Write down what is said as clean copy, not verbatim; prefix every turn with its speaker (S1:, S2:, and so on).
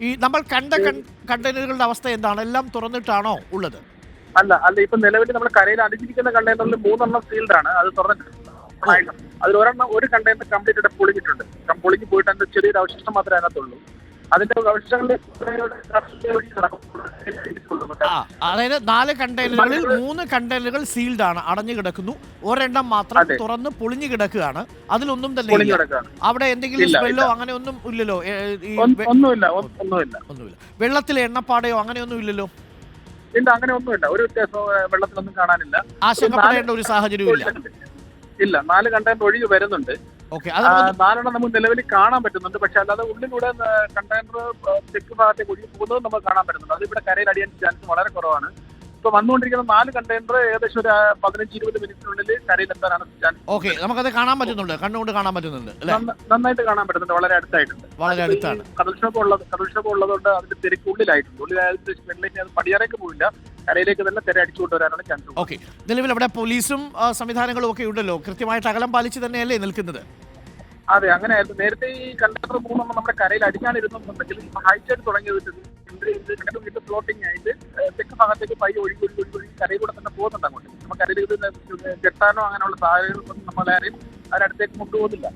S1: ഈ നമ്മൾ കണ്ട കണ്ടെയ്നറുകളുടെ അവസ്ഥ എന്താണ്? എല്ലാം തുറന്നിട്ടാണോ ഉള്ളത്?
S2: അല്ല അല്ല ഇപ്പൊ നിലവിൽ നമ്മൾ കരയിൽ അടിച്ചിരിക്കുന്ന കണ്ടെയ്നറിൽ 3 സീൽഡ് ആണ്. അത് തുറന്നിട്ടുണ്ട്. അതിൽ ഒരു കണ്ടെയ്നർ കംപ്ലീറ്റ് പൊളിഞ്ഞിട്ടുണ്ട്. പൊളിഞ്ഞു പോയിട്ട് അതിന്റെ ചെറിയൊരു അവശിഷ്ടം മാത്രമേ അതിനകത്തുള്ളൂ. അതിന്റെ അവശിഷ്ടങ്ങളിൽ
S1: അതായത് 4 കണ്ടെയ്നറുകളിൽ 3 കണ്ടെയ്നറുകൾ സീൽഡ് ആണ്, അടഞ്ഞു കിടക്കുന്നു. ഒരെണ്ണം മാത്രം തുറന്ന് പൊളിഞ്ഞു കിടക്കുകയാണ്. അതിലൊന്നും തന്നെ അവിടെ എന്തെങ്കിലും സ്മെല്ലോ അങ്ങനെ ഒന്നും ഇല്ലല്ലോ?
S2: ഒന്നുമില്ല.
S1: വെള്ളത്തിലെ എണ്ണപ്പാടയോ അങ്ങനെയൊന്നും ഇല്ലല്ലോ?
S2: ഇല്ല, അങ്ങനെ ഒന്നുമില്ല. ഒരു വ്യത്യാസം വെള്ളത്തിലൊന്നും കാണാനില്ല.
S1: ആശങ്കപ്പെടേണ്ട ഒരു സാഹചര്യവും
S2: ഇല്ല. 4 കണ്ടെയ്നർ ഒഴുകി വരുന്നുണ്ട്. 4 നമുക്ക് നിലവിൽ കാണാൻ പറ്റുന്നുണ്ട്. പക്ഷെ അല്ലാതെ ഉള്ളിലൂടെ കണ്ടെയ്നർ തെക്ക് ഭാഗത്തേക്ക് ഒഴുകി പോകുന്നത് നമുക്ക് കാണാൻ പറ്റുന്നുണ്ട്. അത് ഇവിടെ കരയിൽ അടിയാൻ ചാൻസ് വളരെ കുറവാണ്. ഇപ്പൊ വന്നുകൊണ്ടിരിക്കുന്ന 4 കണ്ടെയ്നർ ഏകദേശം ഒരു 15-20 മിനിറ്റിനുള്ളിൽ കരയിലെത്താനാണ് ചാൻസ്.
S1: ഓക്കെ, നമുക്കത് കാണാൻ പറ്റുന്നുണ്ട്, കണ്ണുകൊണ്ട് കാണാൻ പറ്റുന്നുണ്ട്,
S2: നന്നായിട്ട് കാണാൻ പറ്റുന്നുണ്ട്. വളരെ അടുത്തായിട്ടുണ്ട്.
S1: വളരെ അടുത്താണ്.
S2: കടൽക്ഷോഭം ഉള്ളതുകൊണ്ട് അതിന്റെ തിരക്കുള്ളിലായിട്ടുണ്ട്. ഉള്ളിലായിട്ട് അത് പടിയാറേക്ക് പോയില്ല, കരയിലേക്ക് തന്നെ തിര അടിച്ചുകൊണ്ട് വരാനാണ് ചാൻസ്.
S1: ഓക്കെ, നിലവിൽ അവിടെ പോലീസും സംവിധാനങ്ങളും ഒക്കെ ഉണ്ടല്ലോ, കൃത്യമായിട്ട് അകലം പാലിച്ച് തന്നെയല്ലേ നിൽക്കുന്നത്?
S2: അതെ, അങ്ങനെയായിരുന്നു. നേരത്തെ ഈ കണ്ടെയ്നർ 3 നമ്മുടെ കരയിൽ അടിക്കാനിരുന്നുണ്ടെങ്കിൽ ഹൈറ്റ് തുടങ്ങിയത് ഫ്ലോട്ടിംഗ് ആയിട്ട് തെക്ക് ഭാഗത്തേക്ക് ഒഴുകി കരയിലൂടെ തന്നെ പോകുന്നുണ്ട്. അങ്ങോട്ട് നമുക്ക് കരയിൽ കെട്ടാനോ അങ്ങനെയുള്ള സാഹചര്യങ്ങളൊന്നും നമ്മളാരെയും അതിനടുത്തേക്ക് കൊണ്ടുപോകുന്നില്ല.